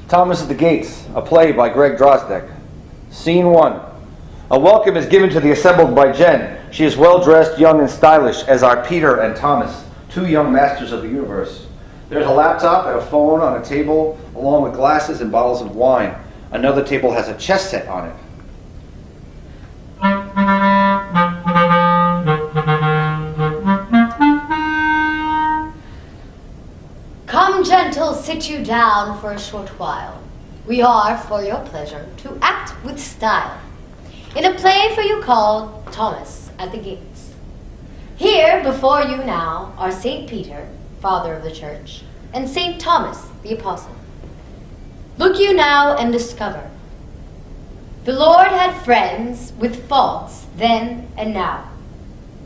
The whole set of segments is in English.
Thomas at the Gates, a play by Greg Drozdek. Scene 1. A welcome is given to the assembled by Jenn. She is well-dressed, young, and stylish, as are Peter and Thomas, two young masters of the universe. There's a laptop and a phone on a table, along with glasses and bottles of wine. Another table has a chess set on it. Come, gentle, sit you down for a short while. We are, for your pleasure, to act with style, in a play for you called Thomas at the Gates. Here before you now are St. Peter, Father of the Church, and St. Thomas, the Apostle. Look you now and discover. The Lord had friends with faults then and now.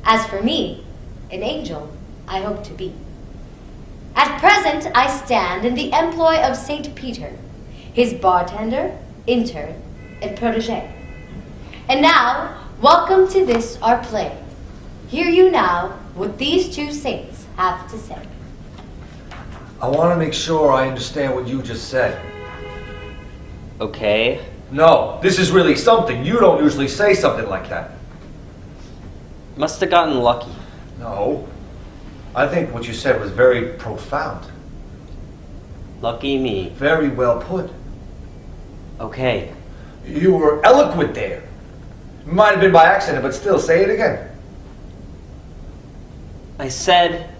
As for me, an angel I hope to be. At present I stand in the employ of St. Peter, his bartender, intern, and protege. And now, welcome to this our play. Hear you now what these two saints have to say. I want to make sure I understand what you just said. Okay. No, this is really something. You don't usually say something like that. Must have gotten lucky. No. I think what you said was very profound. Lucky me. Very well put. Okay. You were eloquent there. Might have been by accident, but still, say it again. I said,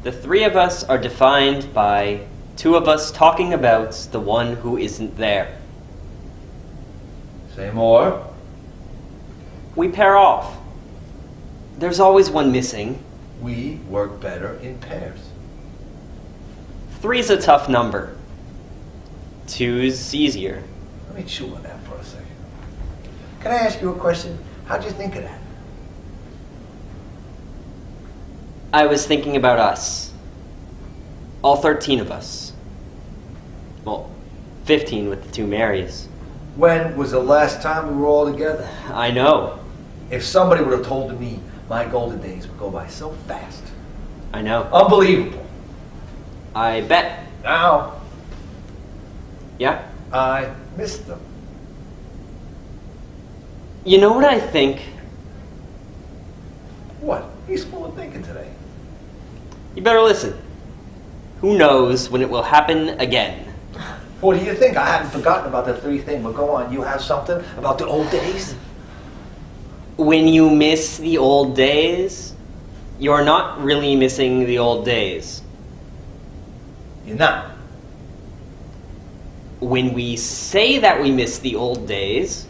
the three of us are defined by two of us talking about the one who isn't there. Say more. We pair off. There's always one missing. We work better in pairs. Three's a tough number. Two's easier. Let me chew on that for a second. Can I ask you a question? How'd you think of that? I was thinking about us. All 13 of us. Well, 15 with the two Marys. When was the last time we were all together? I know. If somebody would have told me my golden days would go by so fast. I know. Unbelievable. I bet. Now, Yeah? I miss them. You know what I think? What? He's full of thinking today. You better listen. Who knows when it will happen again? What do you think? I haven't forgotten about the three thing, but go on. You have something about the old days? When you miss the old days, you're not really missing the old days. You're not. When we say that we miss the old days,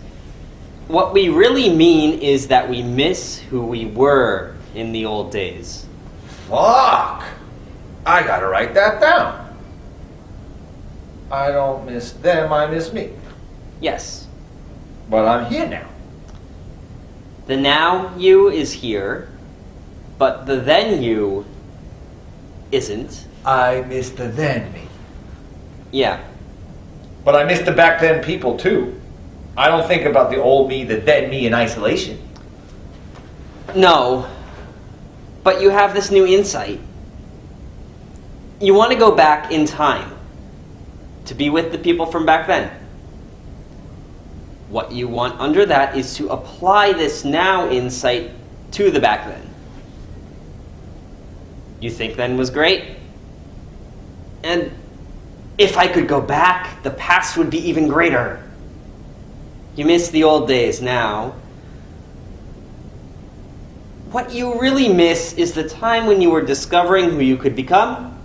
what we really mean is that we miss who we were in the old days. Fuck! I gotta write that down. I don't miss them, I miss me. Yes. But I'm here now. The now you is here, but the then you isn't. I miss the then me. Yeah. But I miss the back then people too. I don't think about the old me, the then me in isolation. No. But you have this new insight. You want to go back in time to be with the people from back then. What you want under that is to apply this now insight to the back then. You think then was great? And if I could go back, the past would be even greater. You miss the old days now. What you really miss is the time when you were discovering who you could become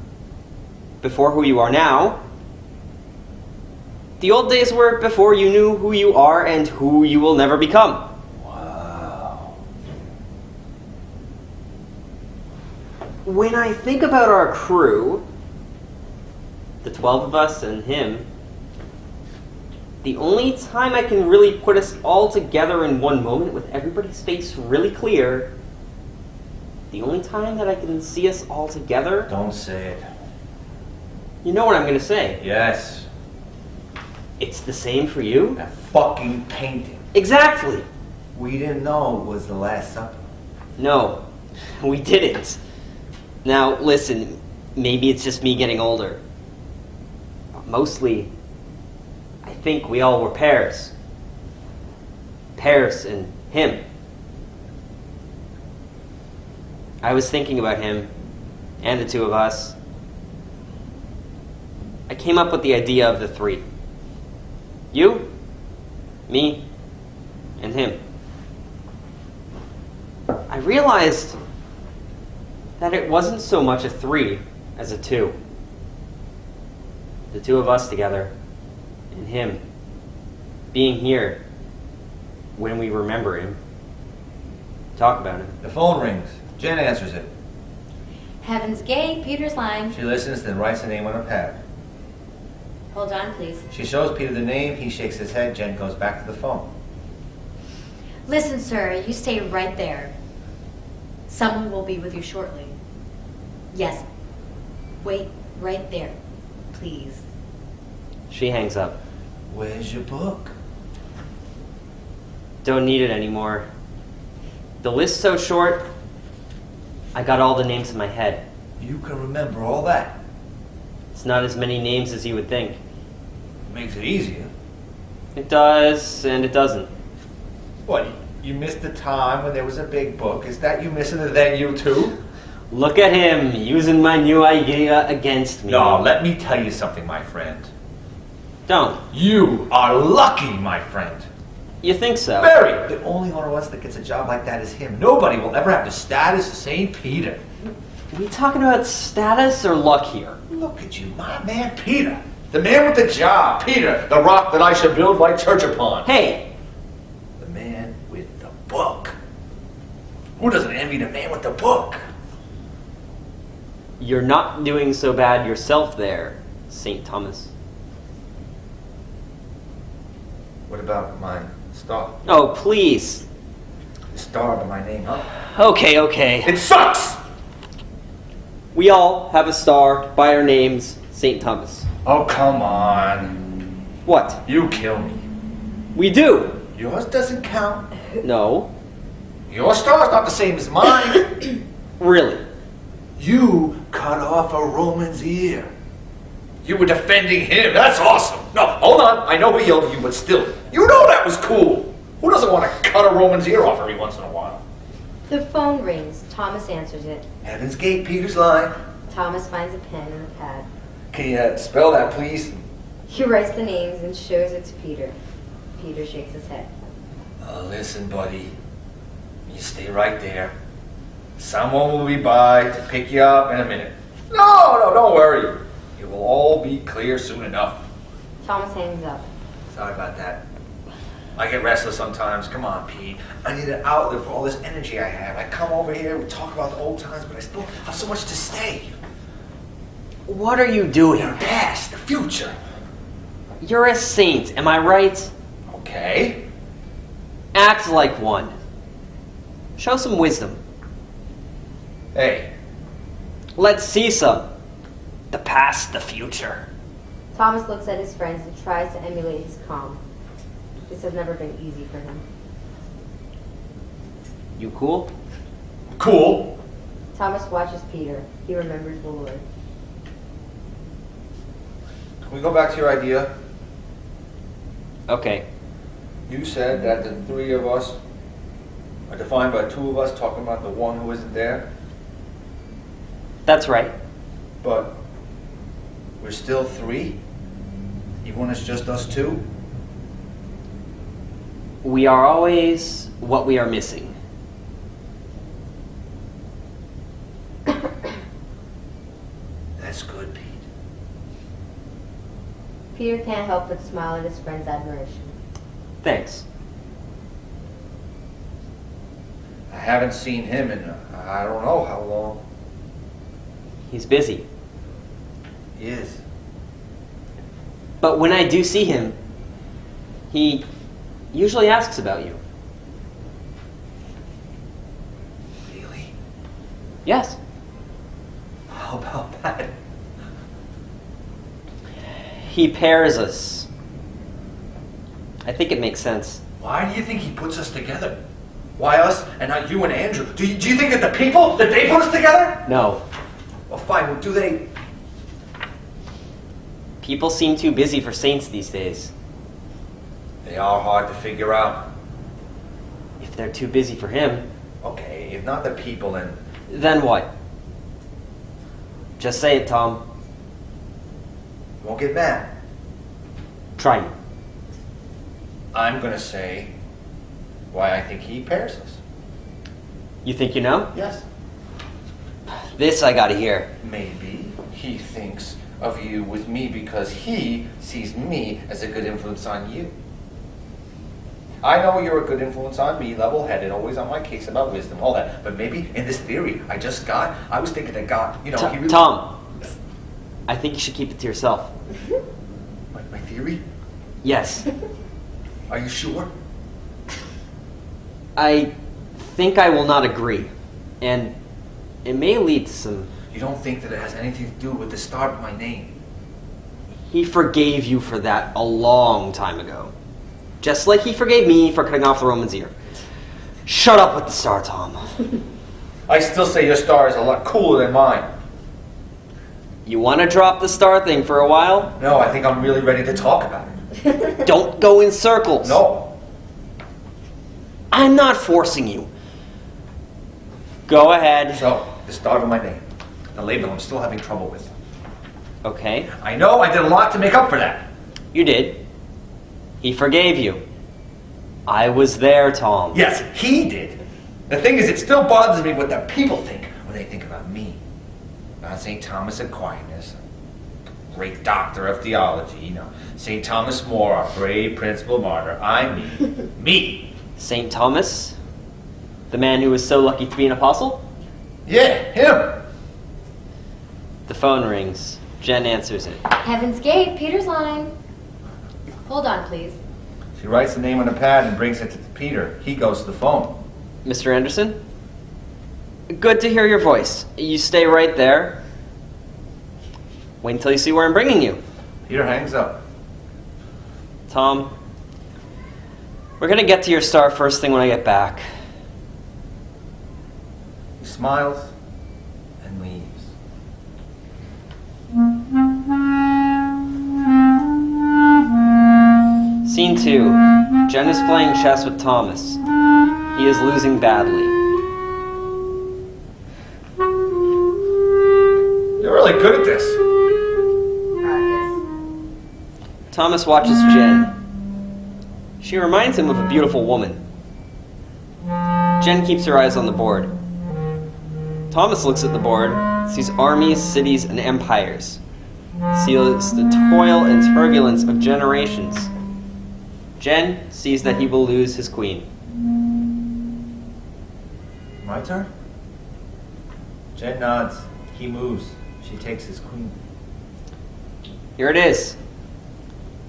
before who you are now. The old days were before you knew who you are and who you will never become. Wow. When I think about our crew, the 12 of us and him, the only time I can really put us all together in one moment with everybody's face really clear, the only time that I can see us all together... Don't say it. You know what I'm going to say. Yes. It's the same for you? That fucking painting. Exactly. We didn't know it was the Last Supper. No, we didn't. Now, listen, maybe it's just me getting older. Mostly, I think we all were pairs. Pairs and him. I was thinking about him and the two of us. I came up with the idea of the three. You, me, and him. I realized that it wasn't so much a three as a two. The two of us together, and him being here when we remember him, talk about him. The phone rings. Jenn answers it. Heaven's Gate, Peter's line. She listens, then writes the name on a pad. Hold on, please. She shows Peter the name. He shakes his head. Jenn goes back to the phone. Listen, sir, you stay right there. Someone will be with you shortly. Yes. Wait right there, please. She hangs up. Where's your book? Don't need it anymore. The list's so short, I got all the names in my head. You can remember all that. It's not as many names as you would think. Makes it easier. It does, and it doesn't. What, you missed the time when there was a big book? Is that you missing the then you too? Look at him, using my new idea against me. No, let me tell you something, my friend. Don't. You are lucky, my friend. You think so? Very. The only one of us that gets a job like that is him. Nobody will ever have the status of St. Peter. Are we talking about status or luck here? Look at you, my man Peter. The man with the job. Peter, the rock that I should build my church upon. Hey! The man with the book. Who doesn't envy the man with the book? You're not doing so bad yourself there, St. Thomas. What about my star? Oh, please. The star by my name, huh? Okay. It sucks! We all have a star by our names, St. Thomas. Oh, come on. What? You kill me. We do. Yours doesn't count. No. Your star's not the same as mine. Really? You cut off a Roman's ear. You were defending him. That's awesome. No, hold on. I know we yelled at you, but still. You know that was cool. Who doesn't want to cut a Roman's ear off every once in a while? The phone rings. Thomas answers it. Heaven's Gate, Peter's line. Thomas finds a pen and a pad. Can you spell that, please? He writes the names and shows it to Peter. Peter shakes his head. Listen, buddy. You stay right there. Someone will be by to pick you up in a minute. No, don't worry. It will all be clear soon enough. Thomas hangs up. Sorry about that. I get restless sometimes. Come on, Pete. I need an outlet for all this energy I have. I come over here, we talk about the old times, but I still have so much to say. What are you doing? Your past, the future. You're a saint, am I right? Okay. Act like one. Show some wisdom. Hey. Let's see some. The past, the future. Thomas looks at his friends and tries to emulate his calm. This has never been easy for him. You cool? Cool. Thomas watches Peter. He remembers the Lord. Can we go back to your idea? Okay. You said that the three of us are defined by two of us talking about the one who isn't there, That's right. but we're still three? Even when it's just us two? We are always what we are missing. That's good, Pete. Peter can't help but smile at his friend's admiration. Thanks. I haven't seen him in I don't know how long. He's busy. He is. But when I do see him, he usually asks about you. Really? Yes. How about that? He pairs us. I think it makes sense. Why do you think he puts us together? Why us and not you and Andrew? Do you think that the people, that they put us together? No. Well, fine. Well, do they? People seem too busy for saints these days. They are hard to figure out. If they're too busy for him, Okay, if not the people, then what? Just say it, Tom. won't get mad. Try me. I'm gonna say why I think he pairs us. You think you know? Yes. This I gotta hear. Maybe he thinks of you with me because he sees me as a good influence on you. I know you're a good influence on me, level-headed, always on my case about wisdom, all that. But maybe in this theory I was thinking that God, he really... Tom, I think you should keep it to yourself. My theory? Yes. Are you sure? I think I will not agree. And it may lead to some... You don't think that it has anything to do with the start of my name? He forgave you for that a long time ago. Just like he forgave me for cutting off the Roman's ear. Shut up with the star, Tom. I still say your star is a lot cooler than mine. You want to drop the star thing for a while? No, I think I'm really ready to talk about it. Don't go in circles. No. I'm not forcing you. Go ahead. So, the start of my name. The label I'm still having trouble with. Okay, I know I did a lot to make up for that. you did. He forgave you. I was there, Tom. Yes, he did. The thing is, it still bothers me what the people think when they think about me. Not St. Thomas Aquinas, great doctor of theology, St. Thomas More, our brave principal martyr. I mean, me. St. Thomas? The man who was so lucky to be an apostle? Yeah, him. The phone rings. Jenn answers it. Heaven's Gate, Peter's line. Hold on, please. She writes the name on a pad and brings it to Peter. He goes to the phone. Mr. Anderson? Good to hear your voice. You stay right there. Wait until you see where I'm bringing you. Peter hangs up. Tom, we're gonna get to your star first thing when I get back. He smiles and leaves. Scene 2. Jenn is playing chess with Thomas. He is losing badly. You're really good at this. Practice. Thomas watches Jenn. She reminds him of a beautiful woman. Jenn keeps her eyes on the board. Thomas looks at the board, sees armies, cities, and empires. Sees the toil and turbulence of generations. Jenn sees that he will lose his queen. My turn? Jenn nods. He moves. She takes his queen. Here it is.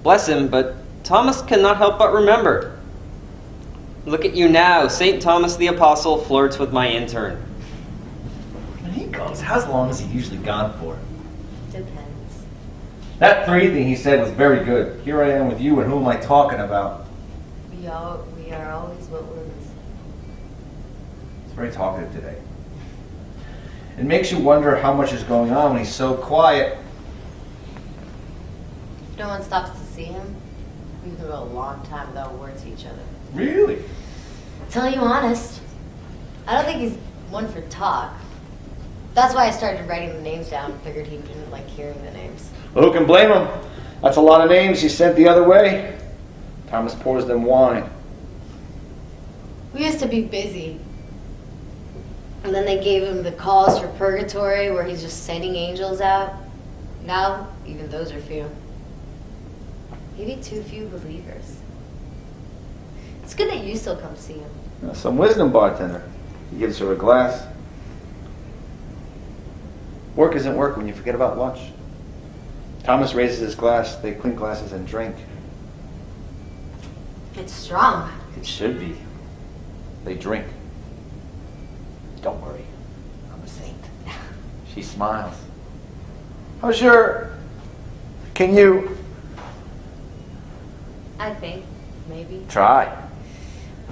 Bless him, but Thomas cannot help but remember. Look at you now. St. Thomas the Apostle flirts with my intern. When he goes, how long is he usually gone for? Depends. That 3 thing he said was very good. Here I am with you, and who am I talking about? We are always what we're missing. He's very talkative today. It makes you wonder how much is going on when he's so quiet. If no one stops to see him, we can go a long time without a word to each other. Really? Tell you honest, I don't think he's one for talk. That's why I started writing the names down. Figured he didn't like hearing the names. Well, who can blame him? That's a lot of names he sent the other way. Thomas pours them wine. We used to be busy. And then they gave him the calls for purgatory where he's just sending angels out. Now, even those are few. Maybe too few believers. It's good that you still come see him. Some wisdom bartender. He gives her a glass. Work isn't work when you forget about lunch. Thomas raises his glass. They clink glasses and drink. It's strong. It should be. They drink. Don't worry. I'm a saint. She smiles. How's your... Can you... I think, maybe. Try.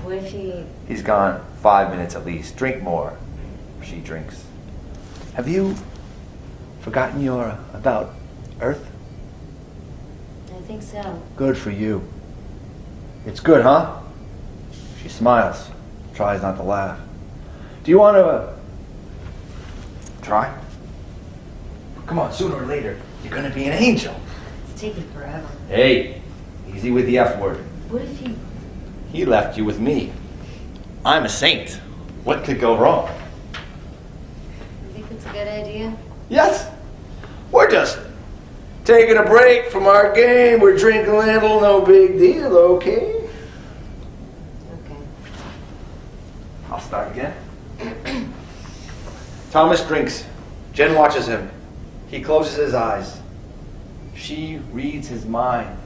What if he... He's gone 5 minutes at least. Drink more. She drinks. Have you forgotten your about Earth? think so. Good for you. It's good, huh? She smiles, tries not to laugh. Do you want to try? Come on, sooner or later, you're going to be an angel. It's taking forever. Hey, easy with the F word. What if he... He left you with me. I'm a saint. What could go wrong? You think it's a good idea? Yes. We're just taking a break from our game. We're drinking a little, no big deal, okay? Okay. I'll start again. Thomas drinks. Jenn watches him. He closes his eyes. She reads his mind.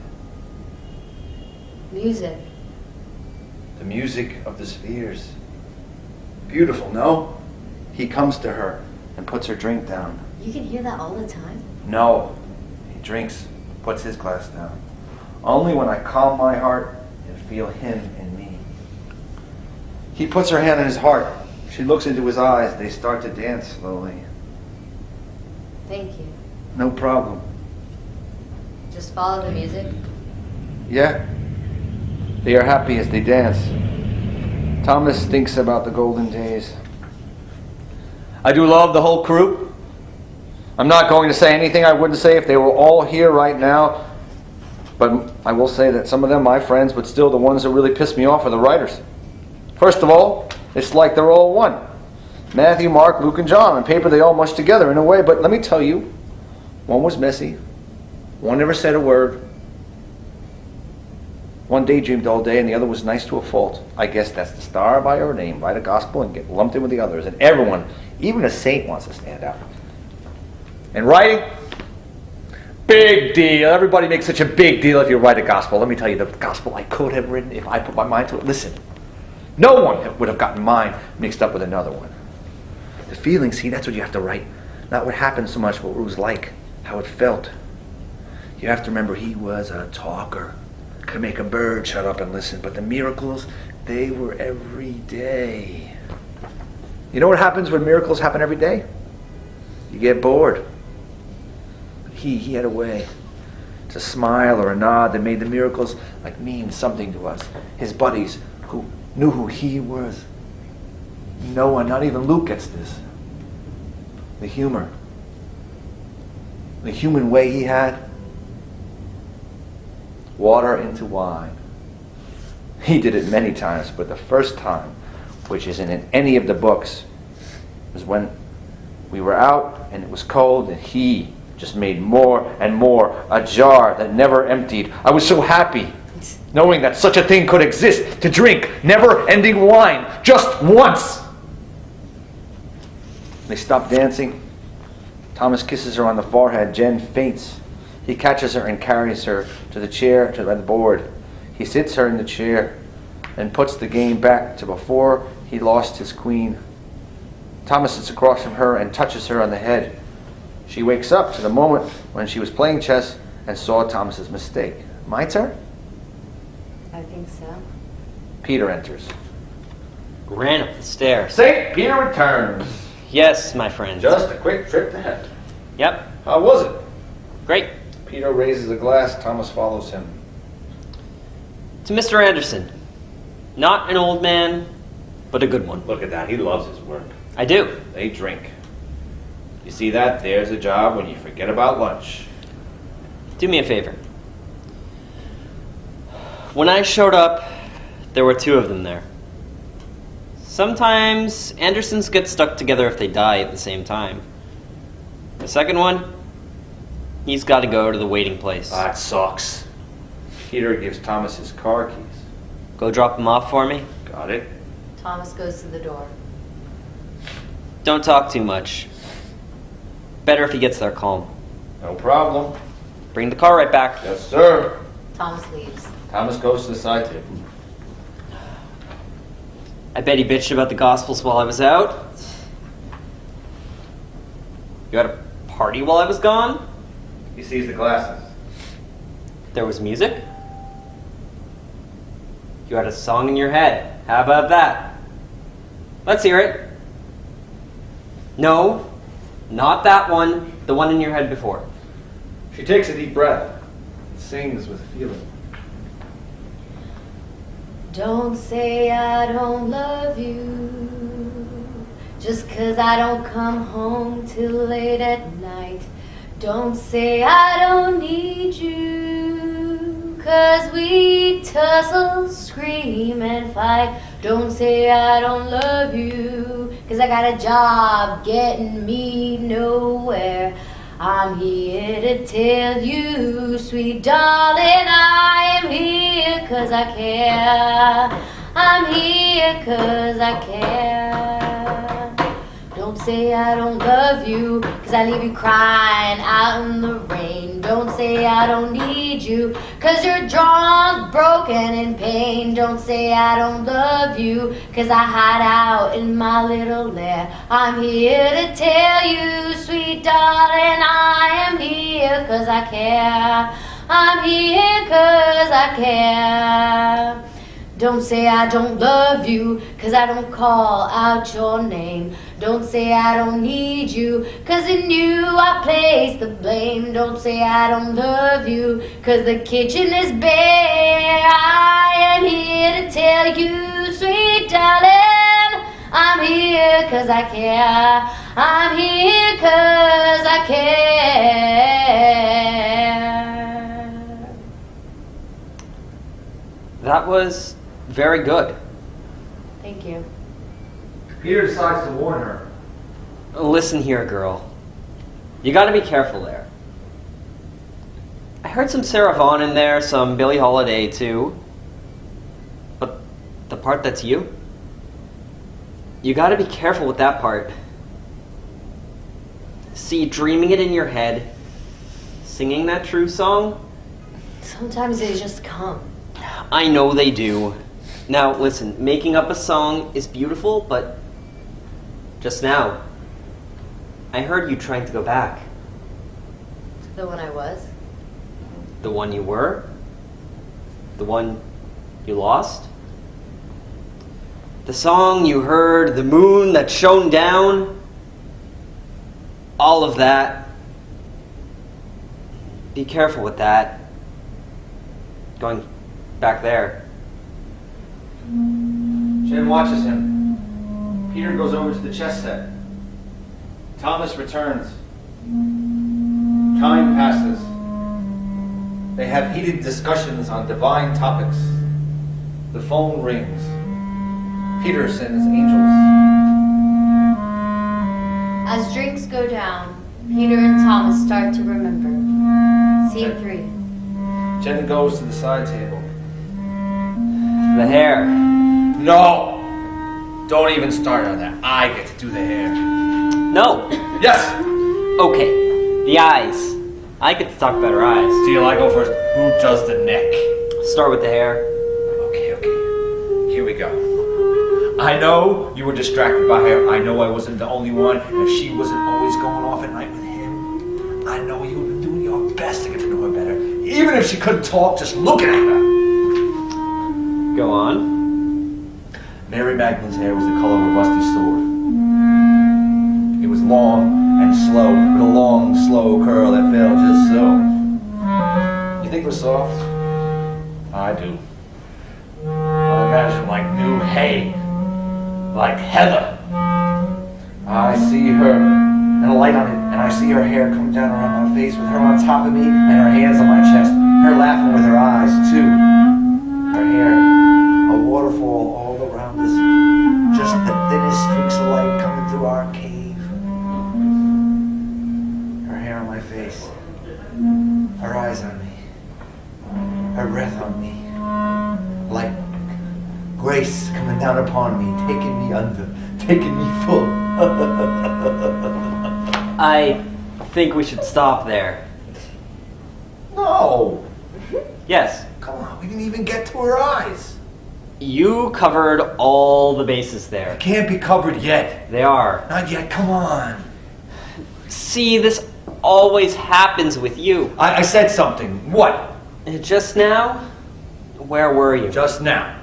Music. The music of the spheres. Beautiful, no? He comes to her and puts her drink down. You can hear that all the time? No. He drinks, puts his glass down. Only when I calm my heart and feel him in me. He puts her hand on his heart. She looks into his eyes. They start to dance slowly. Thank you. No problem. Just follow the music. Yeah. They are happy as they dance. Thomas thinks about the golden days. I do love the whole crew. I'm not going to say anything I wouldn't say if they were all here right now. But I will say that some of them, my friends, but still the ones that really piss me off are the writers. First of all, it's like they're all one. Matthew, Mark, Luke, and John. On paper, they all mush together in a way, but let me tell you, one was messy. One never said a word. One daydreamed all day, and the other was nice to a fault. I guess that's the star by her name. Write a gospel and get lumped in with the others. And everyone, even a saint, wants to stand out. And writing, big deal. Everybody makes such a big deal if you write a gospel. Let me tell you, the gospel I could have written if I put my mind to it. Listen, no one would have gotten mine mixed up with another one. The feeling, see, that's what you have to write. Not what happened so much, but what it was like, how it felt. You have to remember he was a talker. Could make a bird shut up and listen. But the miracles, they were every day. You know what happens when miracles happen every day? You get bored. He had a way. It's a smile or a nod that made the miracles like mean something to us. His buddies who knew who he was. No one, not even Luke, gets this. The humor. The human way he had. Water into wine. He did it many times, but the first time, which isn't in any of the books, was when we were out and it was cold and he just made more and more, a jar that never emptied. I was so happy knowing that such a thing could exist, to drink never-ending wine just once. They stop dancing. Thomas kisses her on the forehead. Jenn faints. He catches her and carries her to the chair, to the board. He sits her in the chair and puts the game back to before he lost his queen. Thomas sits across from her and touches her on the head. She wakes up to the moment when she was playing chess and saw Thomas's mistake. My turn? I think so. Peter enters. Ran up the stairs. St. Peter returns. Yes, my friend. Just a quick trip to heaven. Yep. How was it? Great. Peter raises a glass. Thomas follows him. To Mr. Anderson. Not an old man, but a good one. Look at that. He loves his work. I do. They drink. You see that? There's a job when you forget about lunch. Do me a favor. When I showed up, there were two of them there. Sometimes Andersons get stuck together if they die at the same time. The second one, he's got to go to the waiting place. That sucks. Peter gives Thomas his car keys. Go drop them off for me. Got it. Thomas goes to the door. Don't talk too much. Better if he gets there calm. No problem. Bring the car right back. Yes, sir. Thomas leaves. Thomas goes to the side table. I bet he bitched about the Gospels while I was out. You had a party while I was gone? He sees the glasses. There was music? You had a song in your head. How about that? Let's hear it. No, not that one. The one in your head before. She takes a deep breath. sings with feeling. Don't say I don't love you, just 'cause I don't come home till late at night. Don't say I don't need you, 'cause we tussle, scream and fight. Don't say I don't love you, 'cause I got a job getting me nowhere. I'm here to tell you, sweet darling, I am here 'cause I care. I'm here 'cause I care. Don't say I don't love you, 'cause I leave you crying out in the rain. Don't say I don't need you, 'cause you're drunk, broken, in pain. Don't say I don't love you, 'cause I hide out in my little lair. I'm here to tell you, sweet darling, I am here 'cause I care. I'm here 'cause I care. Don't say I don't love you, 'cause I don't call out your name. Don't say I don't need you, 'cause in you I place the blame. Don't say I don't love you, 'cause the kitchen is bare. I am here to tell you, sweet darling, I'm here 'cause I care. I'm here 'cause I care. That was very good. Thank you. Peter decides to warn her. Listen here, girl. You gotta be careful there. I heard some Sarah Vaughan in there, some Billie Holiday too. But the part that's you gotta be careful with that part. See, dreaming it in your head, singing that true song, Sometimes they just come. I know they do. Now, listen, making up a song is beautiful, but just now, I heard you trying to go back. The one I was. The one you were? The one you lost? The song you heard, the moon that shone down? All of that. Be careful with that. Going back there. Jenn watches him. Peter goes over to the chess set. Thomas returns. Time passes. They have heated discussions on divine topics. The phone rings. Peter sends angels. As drinks go down, Peter and Thomas start to remember. Scene 3. Jenn goes to the side table. The hair. No! Don't even start on that. I get to do the hair. No! Yes! Okay. The eyes. I get to talk about her eyes. Deal, I go first. Who does the neck? Start with the hair. Okay. Here we go. I know you were distracted by her. I know I wasn't the only one. And if she wasn't always going off at night with him, I know you would have been doing your best to get to know her better. Even if she couldn't talk, just looking at her. Go on. Mary Magdalene's hair was the color of a rusty sword. It was long and slow, with a long, slow curl that fell just so. You think it was soft? I do. I imagine like new hay, like heather. I see her, and a light on it, and I see her hair come down around my face with her on top of me, and her hands on my chest, her laughing with her eyes too. Her hair, a waterfall all around us, just the thinnest streaks of light coming through our cave. Her hair on my face, her eyes on me, her breath on me, like grace coming down upon me, taking me under, taking me full. I think we should stop there. No! Yes. Come on, we didn't even get to her eyes. You covered all the bases there. Can't be covered yet. They are. Not yet, come on. See, this always happens with you. I said something. What? Just now? Where were you? Just now.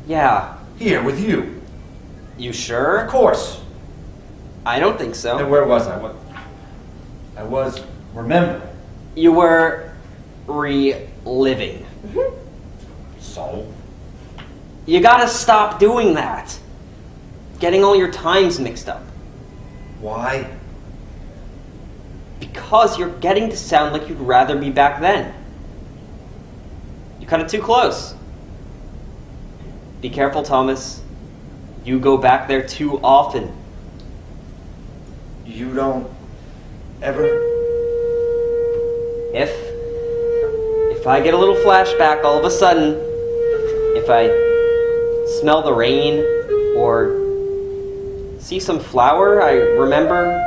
Yeah. Here, with you. You sure? Of course. I don't think so. And where was I? What? I was, remember. You were reliving. So? You gotta stop doing that. Getting all your times mixed up. Why? Because you're getting to sound like you'd rather be back then. You cut it too close. Be careful, Thomas. You go back there too often. You don't ever? If I get a little flashback all of a sudden, if I smell the rain or see some flower I remember,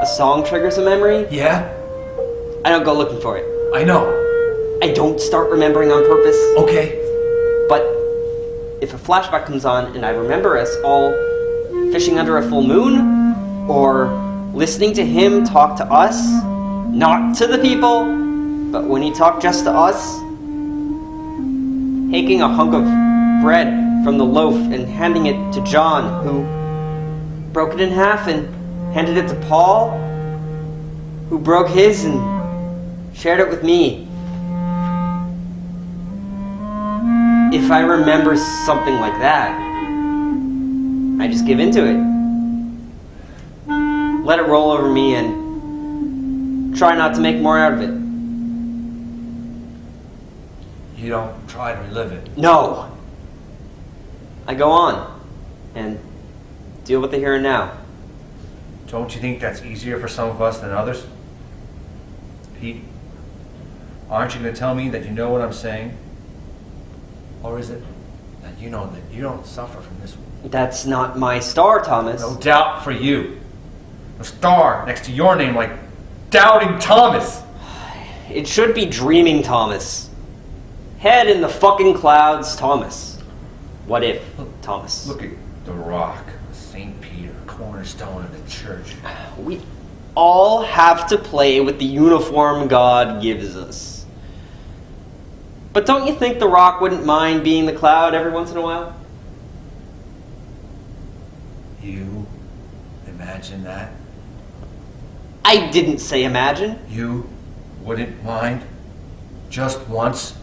a song triggers a memory, Yeah? I don't go looking for it. I know. I don't start remembering on purpose. Okay. But if a flashback comes on and I remember us all fishing under a full moon, or listening to him talk to us, not to the people, but when he talked just to us, taking a hunk of bread from the loaf and handing it to John, who broke it in half and handed it to Paul, who broke his and shared it with me. If I remember something like that, I just give into it. Let it roll over me and try not to make more out of it. You don't try to relive it. No! I go on and deal with the here and now. Don't you think that's easier for some of us than others? Pete, aren't you going to tell me that you know what I'm saying? Or is it that you know that you don't suffer from this one? That's not my star, Thomas. No doubt for you. A star next to your name like Doubting Thomas. It should be Dreaming Thomas. Head in the fucking clouds, Thomas. What if, Thomas? Look at the rock, St. Peter, cornerstone of the church. We all have to play with the uniform God gives us. But don't you think the rock wouldn't mind being the cloud every once in a while? You imagine that? I didn't say imagine. You wouldn't mind just once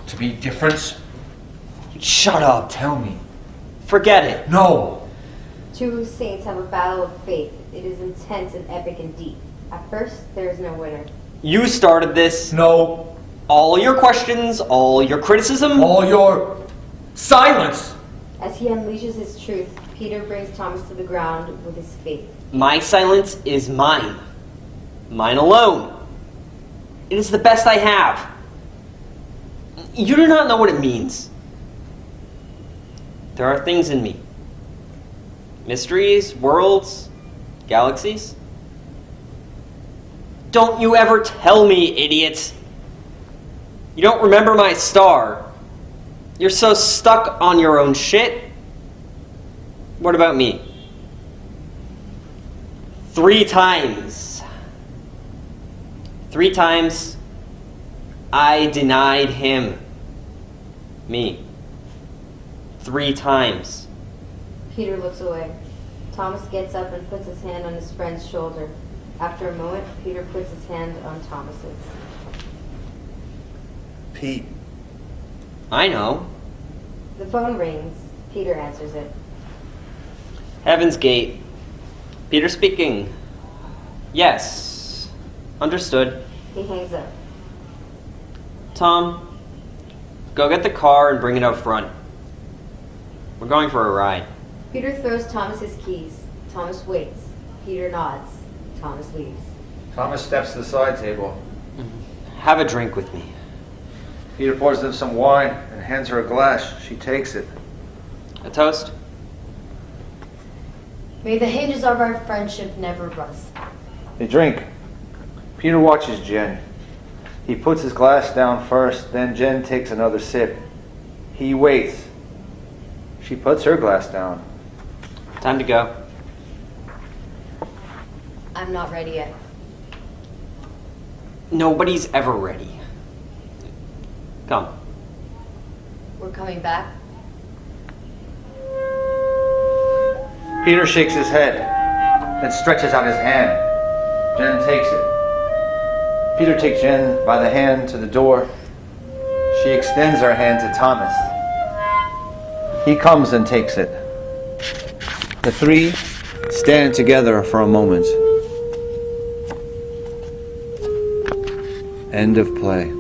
to be different? Shut up. Tell me. Forget it. No! Two saints have a battle of faith. It is intense and epic and deep. At first, there is no winner. You started this. No! All your questions, all your criticism. All your silence! As he unleashes his truth, Peter brings Thomas to the ground with his faith. My silence is mine. Mine alone. It is the best I have. You do not know what it means. There are things in me. Mysteries, worlds, galaxies. Don't you ever tell me, idiot. You don't remember my star. You're so stuck on your own shit. What about me? 3 times. 3 times I denied him. Me. 3 times. Peter looks away. Thomas gets up and puts his hand on his friend's shoulder. After a moment, Peter puts his hand on Thomas's. Pete. I know. The phone rings. Peter answers it. Heaven's Gate. Peter speaking. Yes. Understood. He hangs up. Tom, go get the car and bring it out front. We're going for a ride. Peter throws Thomas his keys. Thomas waits. Peter nods. Thomas leaves. Thomas steps to the side table. Have a drink with me. Peter pours them some wine and hands her a glass. She takes it. A toast? May the hinges of our friendship never rust. They drink. Peter watches Jenn. He puts his glass down first, then Jenn takes another sip. He waits. She puts her glass down. Time to go. I'm not ready yet. Nobody's ever ready. Come. We're coming back. Peter shakes his head, then stretches out his hand. Jenn takes it. Peter takes Jenn by the hand to the door. She extends her hand to Thomas. He comes and takes it. The three stand together for a moment. End of play.